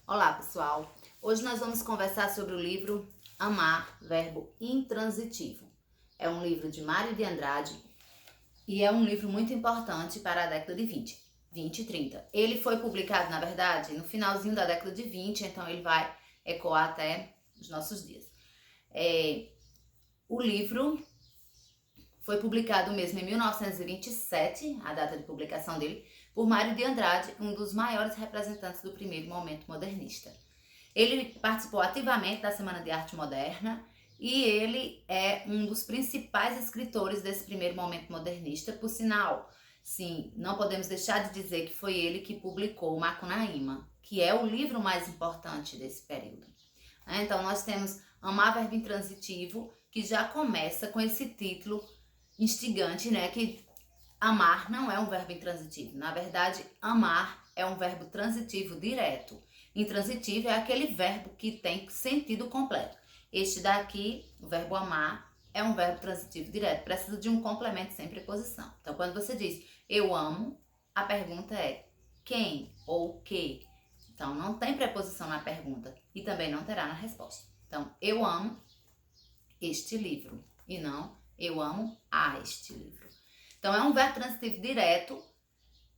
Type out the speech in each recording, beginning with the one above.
Olá, pessoal! Hoje nós vamos conversar sobre o livro Amar, Verbo Intransitivo. É um livro de Mário de Andrade e é um livro muito importante para a década de 20 e 30. Ele foi publicado, na verdade, no finalzinho da década de 20, então ele vai ecoar até os nossos dias. O livro foi publicado mesmo em 1927, a data de publicação dele, por Mário de Andrade, um dos maiores representantes do primeiro momento modernista. Ele participou ativamente da Semana de Arte Moderna e ele é um dos principais escritores desse primeiro momento modernista. Por sinal, sim, não podemos deixar de dizer que foi ele que publicou Macunaíma, que é o livro mais importante desse período. Então nós temos Amar, Verbo Intransitivo, que já começa com esse título instigante, né? Que amar não é um verbo intransitivo. Na verdade, amar é um verbo transitivo direto. Intransitivo é aquele verbo que tem sentido completo. Este daqui, o verbo amar, é um verbo transitivo direto. Precisa de um complemento sem preposição. Então, quando você diz eu amo, a pergunta é quem ou o que. Então, não tem preposição na pergunta e também não terá na resposta. Então, eu amo este livro e não eu amo a este livro. Então, é um verbo transitivo direto.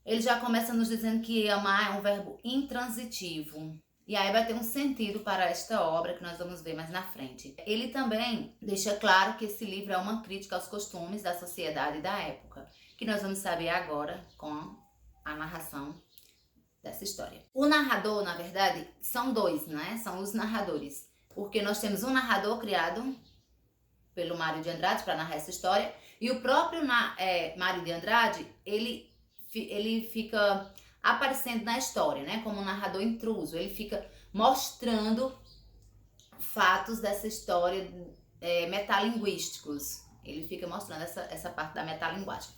Ele já começa nos dizendo que amar é um verbo intransitivo. E aí vai ter um sentido para esta obra que nós vamos ver mais na frente. Ele também deixa claro que esse livro é uma crítica aos costumes da sociedade da época, que nós vamos saber agora com a narração dessa história. O narrador, na verdade, são dois, né? São os narradores. Porque nós temos um narrador criado pelo Mário de Andrade para narrar essa história, e o próprio Mário de Andrade, ele fica aparecendo na história, né, como um narrador intruso. Ele fica mostrando fatos dessa história metalinguísticos. Ele fica mostrando essa parte da metalinguagem.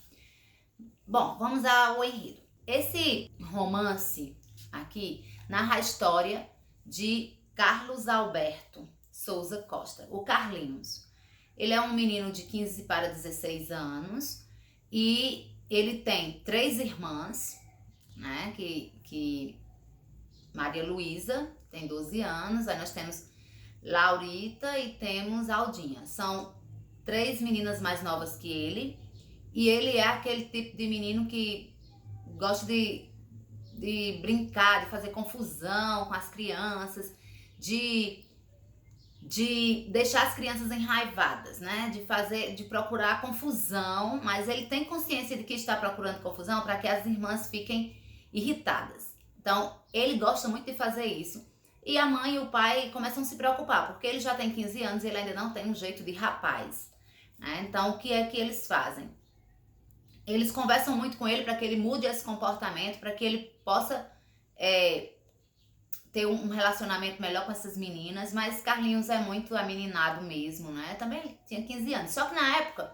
Bom, vamos ao enredo. Esse romance aqui narra a história de Carlos Alberto Souza Costa, o Carlinhos. Ele é um menino de 15 para 16 anos e ele tem 3 irmãs, né? Que Maria Luísa tem 12 anos, aí nós temos Laurita e temos Aldinha. São 3 meninas mais novas que ele e ele é aquele tipo de menino que gosta de brincar, de fazer confusão com as crianças, de deixar as crianças enraivadas, né? De procurar confusão, mas ele tem consciência de que está procurando confusão para que as irmãs fiquem irritadas. Então, ele gosta muito de fazer isso. E a mãe e o pai começam a se preocupar, porque ele já tem 15 anos e ele ainda não tem um jeito de rapaz, né? Então, o que é que eles fazem? Eles conversam muito com ele para que ele mude esse comportamento, para que ele possa ter um relacionamento melhor com essas meninas, mas Carlinhos é muito ameninado mesmo, né? Também tinha 15 anos. Só que na época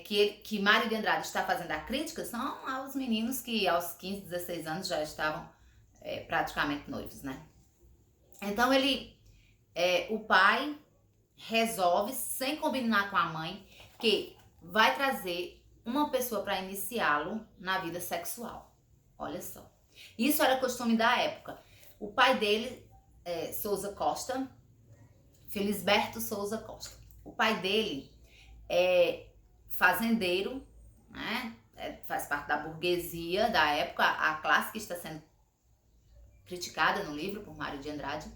que Mário de Andrade está fazendo a crítica, são aos meninos que aos 15, 16 anos já estavam praticamente noivos, né? Então o pai resolve, sem combinar com a mãe, que vai trazer uma pessoa para iniciá-lo na vida sexual. Olha só. Isso era costume da época. O pai dele, Souza Costa, Felisberto Souza Costa. O pai dele é fazendeiro, né? Faz parte da burguesia da época, a classe que está sendo criticada no livro por Mário de Andrade.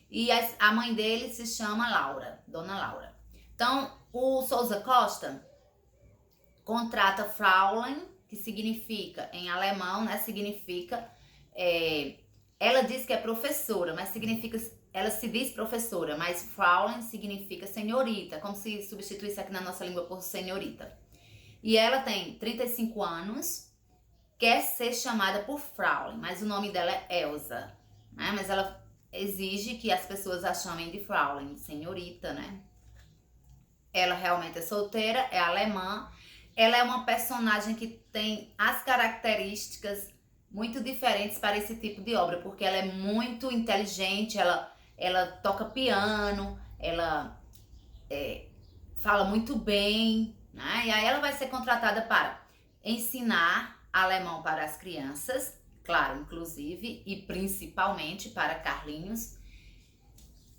E a mãe dele se chama Laura, Dona Laura. Então, o Souza Costa contrata Fraulein, que significa, em alemão, né? Significa... ela diz que é professora, mas significa, ela se diz professora, mas Fraulein significa senhorita, como se substituísse aqui na nossa língua por senhorita. E ela tem 35 anos, quer ser chamada por Fraulein, mas o nome dela é Elsa, né? Mas ela exige que as pessoas a chamem de Fraulein, senhorita, né? Ela realmente é solteira, é alemã, ela é uma personagem que tem as características muito diferentes para esse tipo de obra, porque ela é muito inteligente, ela toca piano, ela fala muito bem, né? E aí ela vai ser contratada para ensinar alemão para as crianças, claro, inclusive e principalmente para Carlinhos.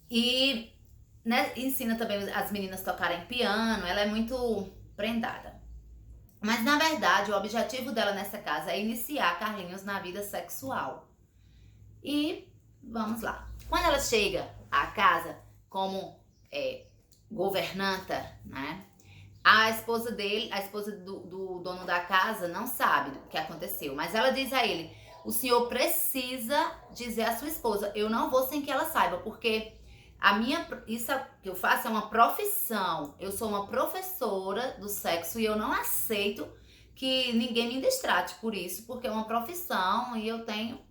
E, né, ensina também as meninas a tocarem piano, ela é muito prendada. Mas, na verdade, o objetivo dela nessa casa é iniciar Carlinhos na vida sexual. E vamos lá. Quando ela chega à casa como governanta, né? A esposa dele, a esposa do dono da casa, não sabe o que aconteceu. Mas ela diz a ele, o senhor precisa dizer à sua esposa, eu não vou sem que ela saiba, porque isso que eu faço é uma profissão. Eu sou uma professora do sexo e eu não aceito que ninguém me destrate por isso, porque é uma profissão e eu tenho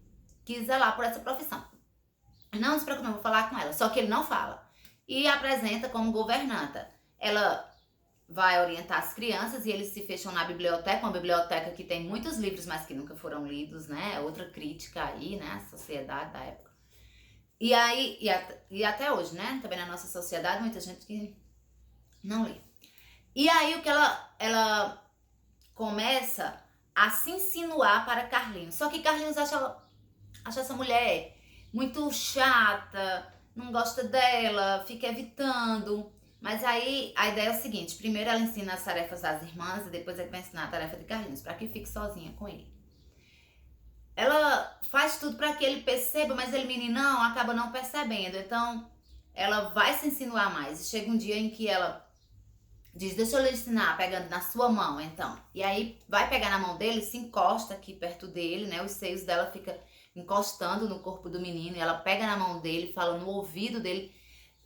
que zelar por essa profissão. Não se preocupe, eu vou falar com ela. Só que ele não fala. E apresenta como governanta. Ela vai orientar as crianças e eles se fecham na biblioteca, uma biblioteca que tem muitos livros, mas que nunca foram lidos, né? Outra crítica aí, né? A sociedade da época. E aí, e até hoje, né? Também na nossa sociedade, muita gente que não lê. E aí o que ela começa a se insinuar para Carlinhos. Só que Carlinhos acha essa mulher muito chata, não gosta dela, fica evitando. Mas aí a ideia é o seguinte, primeiro ela ensina as tarefas das irmãs e depois ele vai ensinar a tarefa de Carlinhos, para que fique sozinha com ele. Ela faz tudo para que ele perceba, mas ele, meninão, acaba não percebendo. Então, ela vai se insinuar mais. E chega um dia em que ela diz, deixa eu lhe ensinar, pegando na sua mão, então. E aí, vai pegar na mão dele, se encosta aqui perto dele, né? Os seios dela ficam encostando no corpo do menino. E ela pega na mão dele, fala no ouvido dele.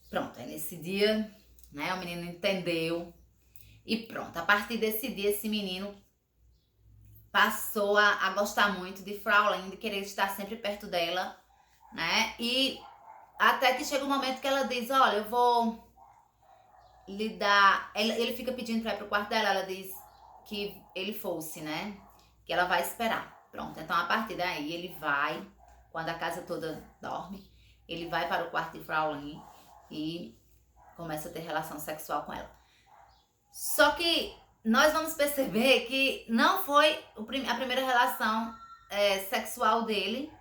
Pronto, aí nesse dia, né? O menino entendeu. E pronto, a partir desse dia, esse menino passou a gostar muito de Fraulein, de querer estar sempre perto dela, né? E até que chega um momento que ela diz, olha, eu vou lhe dar... Ele fica pedindo pra ir pro quarto dela, ela diz que ele fosse, né? Que ela vai esperar. Pronto, então a partir daí ele vai, quando a casa toda dorme, ele vai para o quarto de Fraulein e começa a ter relação sexual com ela. Só que nós vamos perceber que não foi a primeira relação sexual dele,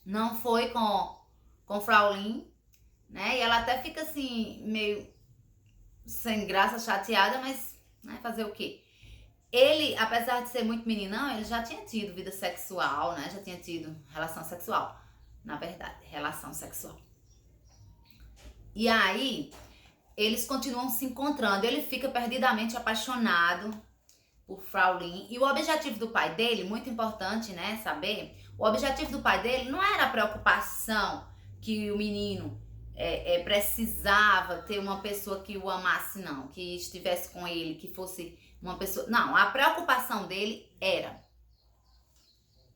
não foi com Fraulein, né? E ela até fica assim, meio sem graça, chateada, mas né, fazer o quê? Ele, apesar de ser muito meninão, ele já tinha tido vida sexual, né? Já tinha tido relação sexual, na verdade, relação sexual. E aí eles continuam se encontrando, ele fica perdidamente apaixonado por Fraulein. E o objetivo do pai dele, muito importante, né, saber, o objetivo do pai dele não era a preocupação que o menino precisava ter uma pessoa que o amasse, não, que estivesse com ele, que fosse uma pessoa... Não, a preocupação dele era,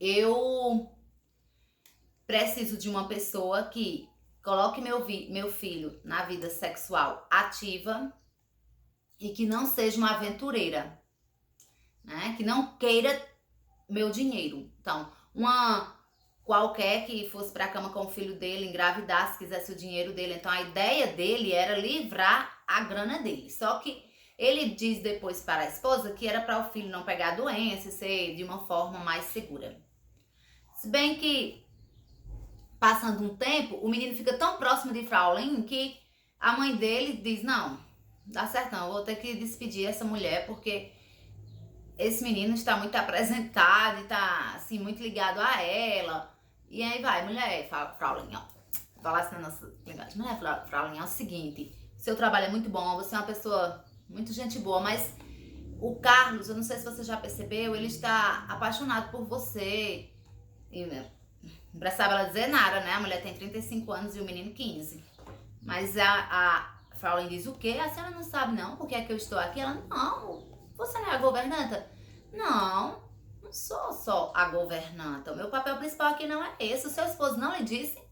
eu preciso de uma pessoa que coloque meu filho na vida sexual ativa e que não seja uma aventureira, né? Que não queira meu dinheiro. Então, uma qualquer que fosse para a cama com o filho dele, engravidasse, quisesse o dinheiro dele. Então, a ideia dele era livrar a grana dele. Só que ele diz depois para a esposa que era para o filho não pegar doença e ser de uma forma mais segura. Se bem que passando um tempo, o menino fica tão próximo de Fraulein que a mãe dele diz, não, dá certo não, eu vou ter que despedir essa mulher porque esse menino está muito apresentado e está assim, muito ligado a ela. E aí vai, mulher, Fraulein, ó, falar assim na nossa linguagem, mulher, Fraulein, é o seguinte, seu trabalho é muito bom, você é uma pessoa muito gente boa, mas o Carlos, eu não sei se você já percebeu, ele está apaixonado por você. E não precisava ela dizer nada, né? A mulher tem 35 anos e o menino 15. Mas a Fraulein diz, o quê? A senhora não sabe não por que é que eu estou aqui? Ela, não, você não é a governanta? Não, não sou só a governanta. O meu papel principal aqui não é esse. O seu esposo não lhe disse?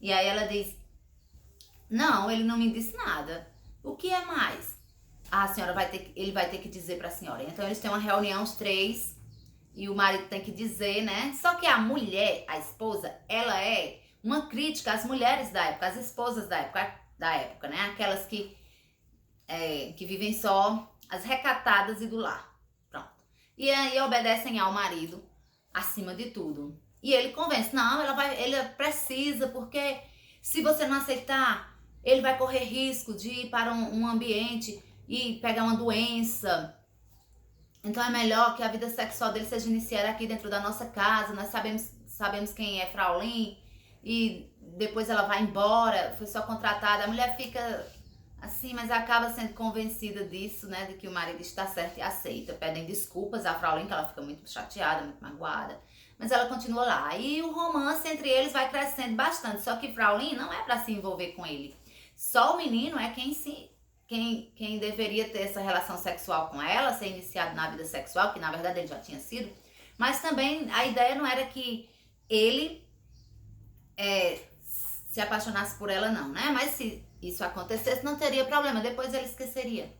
E aí ela diz, não, ele não me disse nada. O que é mais? A senhora ele vai ter que dizer para a senhora. Então eles têm uma reunião, os três, e o marido tem que dizer, né? Só que a mulher, a esposa, ela é uma crítica às mulheres da época, às esposas da época, né? Aquelas que vivem só, as recatadas e do lar. Pronto. E aí obedecem ao marido. acima de tudo. E ele convence, não, ele precisa, porque se você não aceitar, ele vai correr risco de ir para um ambiente e pegar uma doença. Então é melhor que a vida sexual dele seja iniciada aqui dentro da nossa casa. Nós sabemos quem é Fraulein e depois ela vai embora, foi só contratada. A mulher fica assim, mas acaba sendo convencida disso, né, de que o marido está certo e aceita. Pedem desculpas à Fraulein, que ela fica muito chateada, muito magoada, mas ela continua lá. E o romance entre eles vai crescendo bastante, só que Fraulein não é para se envolver com ele. Só o menino é quem deveria ter essa relação sexual com ela, ser iniciado na vida sexual, que na verdade ele já tinha sido, mas também a ideia não era que ele se apaixonasse por ela não, né? Mas se isso acontecesse, não teria problema, depois ele esqueceria.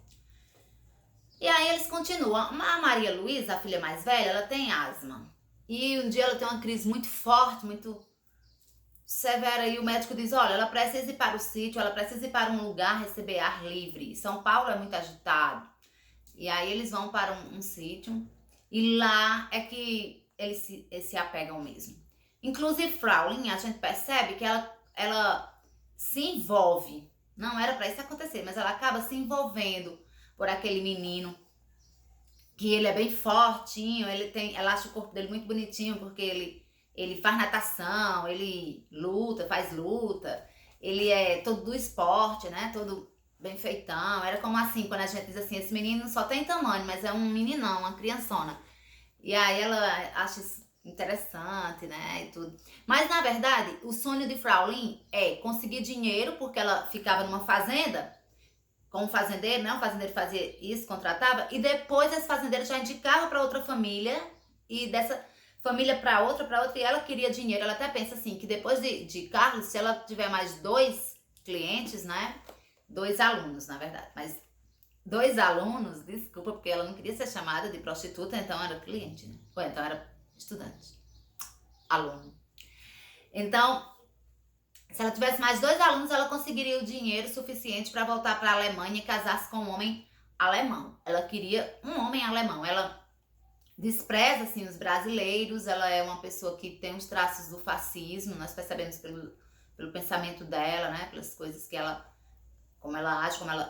E aí eles continuam. A Maria Luísa, a filha mais velha, ela tem asma. E um dia ela tem uma crise muito forte, muito severa, e o médico diz, olha, ela precisa ir para o sítio, ela precisa ir para um lugar receber ar livre. São Paulo é muito agitado. E aí eles vão para um sítio, e lá é que eles se apegam mesmo. Inclusive Fraulein, a gente percebe que ela se envolve. Não era para isso acontecer, mas ela acaba se envolvendo por aquele menino, que ele é bem fortinho, ela acha o corpo dele muito bonitinho, porque ele faz natação, ele faz luta, ele é todo do esporte, né? Todo bem feitão. Era como assim, quando a gente diz assim, esse menino só tem tamanho, mas é um meninão, uma criançona. E aí ela acha isso interessante, né, e tudo. Mas, na verdade, o sonho de Fraulein é conseguir dinheiro, porque ela ficava numa fazenda, com um fazendeiro, né, um fazendeiro fazia isso, contratava, e depois esse fazendeiro já indicava para outra família, e dessa família para outra, e ela queria dinheiro. Ela até pensa assim, que depois de Carlos, se ela tiver mais 2 clientes, né, 2 alunos, na verdade, mas 2 alunos, desculpa, porque ela não queria ser chamada de prostituta, então era cliente, né, ou então era estudante, aluno. Então, se ela tivesse mais 2 alunos, ela conseguiria o dinheiro suficiente para voltar para a Alemanha e casar-se com um homem alemão. Ela queria um homem alemão. Ela despreza, assim, os brasileiros. Ela é uma pessoa que tem os traços do fascismo. Nós percebemos pelo pensamento dela, né? Pelas coisas que como ela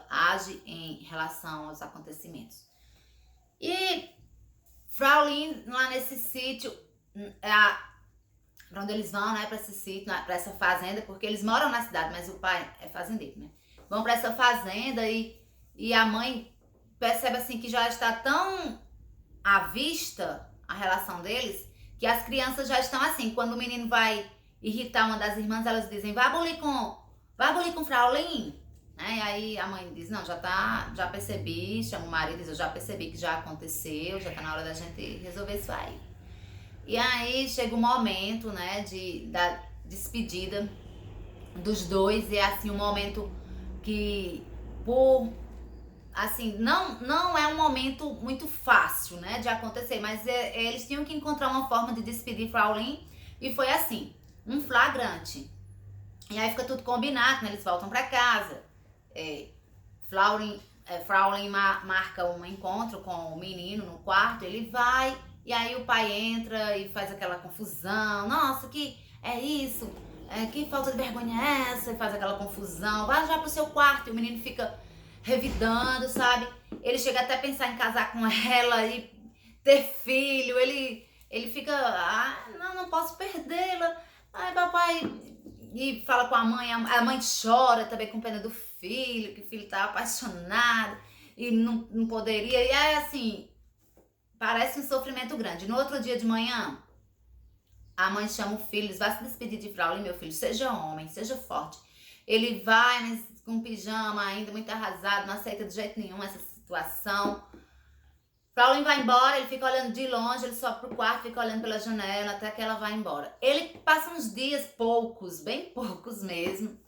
age em relação aos acontecimentos. E Fraulein, lá nesse sítio, pra onde eles vão, né, pra esse sítio, pra essa fazenda, porque eles moram na cidade, mas o pai é fazendeiro, né? Vão pra essa fazenda e a mãe percebe, assim, que já está tão à vista a relação deles, que as crianças já estão assim, quando o menino vai irritar uma das irmãs, elas dizem, vai abolir com Fraulein, né? E aí a mãe diz, não, já percebi, chama o marido e diz, eu já percebi que já aconteceu, já tá na hora da gente resolver isso aí. E aí chega o momento, né, da despedida dos dois, e é assim um momento que, assim, não é um momento muito fácil, né, de acontecer, mas eles tinham que encontrar uma forma de despedir Fraulein, e foi assim, um flagrante. E aí fica tudo combinado, né, eles voltam para casa. Fraulein marca um encontro com o menino no quarto, ele vai, e aí o pai entra e faz aquela confusão, nossa, que é isso, que falta de vergonha é essa, e faz aquela confusão, vai já pro seu quarto, e o menino fica revidando, sabe, ele chega até a pensar em casar com ela e ter filho, ele fica, não posso perdê-la, ai papai, e fala com a mãe chora também com pena do filho, que o filho tá apaixonado e não poderia, e é assim, parece um sofrimento grande. No outro dia de manhã, a mãe chama o filho, diz, vai se despedir de Fraulein, meu filho, seja homem, seja forte. Ele vai, mas com pijama ainda, muito arrasado, não aceita de jeito nenhum essa situação. Fraulein vai embora, ele fica olhando de longe, ele sobe pro quarto, fica olhando pela janela até que ela vai embora. Ele passa uns dias, bem poucos mesmo,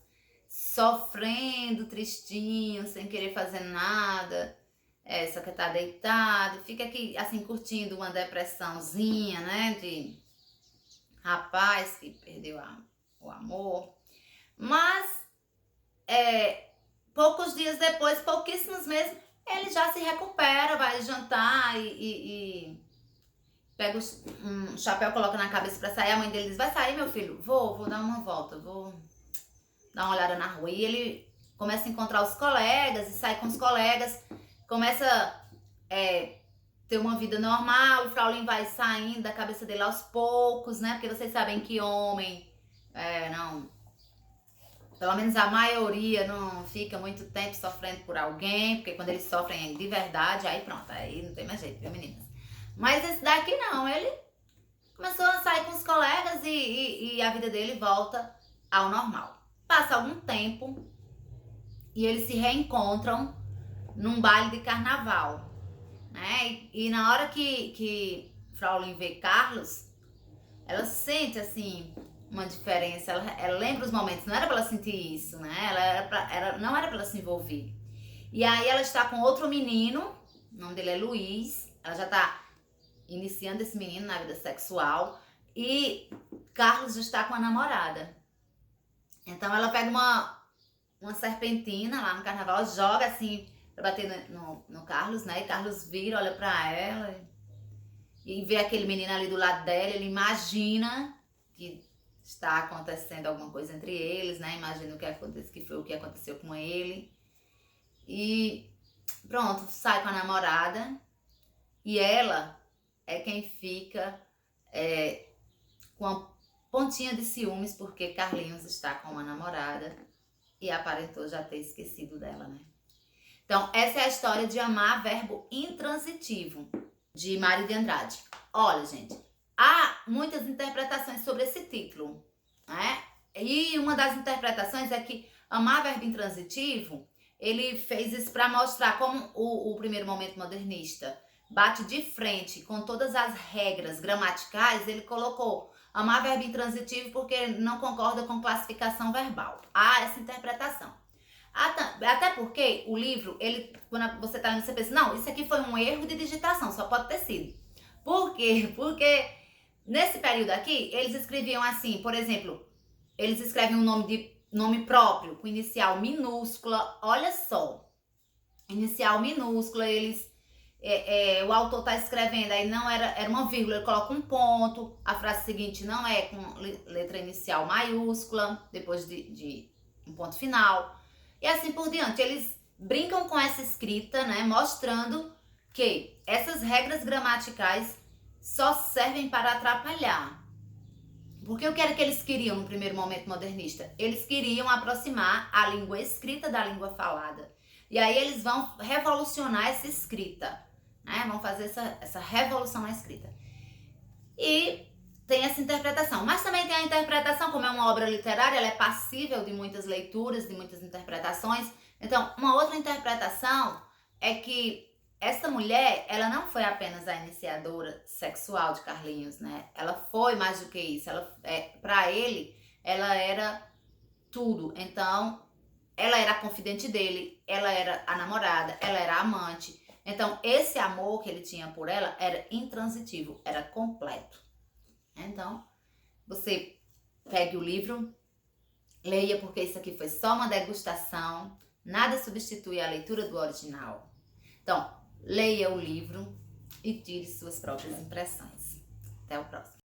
sofrendo, tristinho, sem querer fazer nada, só que tá deitado, fica aqui assim curtindo uma depressãozinha, né, de rapaz que perdeu o amor, mas poucos dias depois, pouquíssimos meses, ele já se recupera, vai jantar e pega um chapéu, coloca na cabeça pra sair. A mãe dele diz, vai sair, meu filho? Vou dar uma volta, vou dar uma olhada na rua. E ele começa a encontrar os colegas e sai com os colegas, começa ter uma vida normal. O Fraulein vai saindo da cabeça dele aos poucos, né? Porque vocês sabem que homem, pelo menos a maioria não fica muito tempo sofrendo por alguém, porque quando eles sofrem de verdade, aí pronto, aí não tem mais jeito, viu, meninas? Mas esse daqui não, ele começou a sair com os colegas e a vida dele volta ao normal. Passa algum tempo e eles se reencontram num baile de carnaval, né? E na hora que Fraulein vê Carlos, ela sente assim uma diferença, ela lembra os momentos, não era pra ela sentir isso, né? Não era pra ela se envolver. E aí ela está com outro menino, o nome dele é Luiz, ela já tá iniciando esse menino na vida sexual, e Carlos já está com a namorada. Então ela pega uma serpentina lá no carnaval, joga assim pra bater no Carlos, né? E Carlos vira, olha pra ela e vê aquele menino ali do lado dela, ele imagina que está acontecendo alguma coisa entre eles, né? Imagina que foi o que aconteceu com ele. E pronto, sai com a namorada e ela é quem fica com a pontinha de ciúmes porque Carlinhos está com uma namorada e aparentou já ter esquecido dela, né? Então, essa é a história de Amar, verbo intransitivo, de Mário de Andrade. Olha, gente, há muitas interpretações sobre esse título, né? E uma das interpretações é que Amar, verbo intransitivo, ele fez isso para mostrar como o primeiro momento modernista bate de frente com todas as regras gramaticais. Ele colocou amar, verbo intransitivo, porque não concorda com classificação verbal. Há essa interpretação. Até porque o livro, quando você tá lendo, você pensa, não, isso aqui foi um erro de digitação, só pode ter sido. Por quê? Porque nesse período aqui, eles escreviam assim, por exemplo, eles escrevem um nome próprio, com inicial minúscula, olha só, inicial minúscula, o autor tá escrevendo, aí não era uma vírgula, ele coloca um ponto, a frase seguinte não é com letra inicial maiúscula, depois de um ponto final, e assim por diante. Eles brincam com essa escrita, né, mostrando que essas regras gramaticais só servem para atrapalhar. Porque o que era que eles queriam no primeiro momento modernista? Eles queriam aproximar a língua escrita da língua falada. E aí eles vão revolucionar essa escrita, né? Vão fazer essa revolução na escrita. E tem essa interpretação. Mas também tem a interpretação, como é uma obra literária, ela é passível de muitas leituras, de muitas interpretações. Então, uma outra interpretação é que esta mulher, ela não foi apenas a iniciadora sexual de Carlinhos, né? Ela foi mais do que isso. Para ele, ela era tudo. Então, ela era a confidente dele, ela era a namorada, ela era a amante. Então, esse amor que ele tinha por ela era intransitivo, era completo. Então, você pegue o livro, leia, porque isso aqui foi só uma degustação, nada substitui a leitura do original. Então, leia o livro e tire suas próprias impressões. Até o próximo.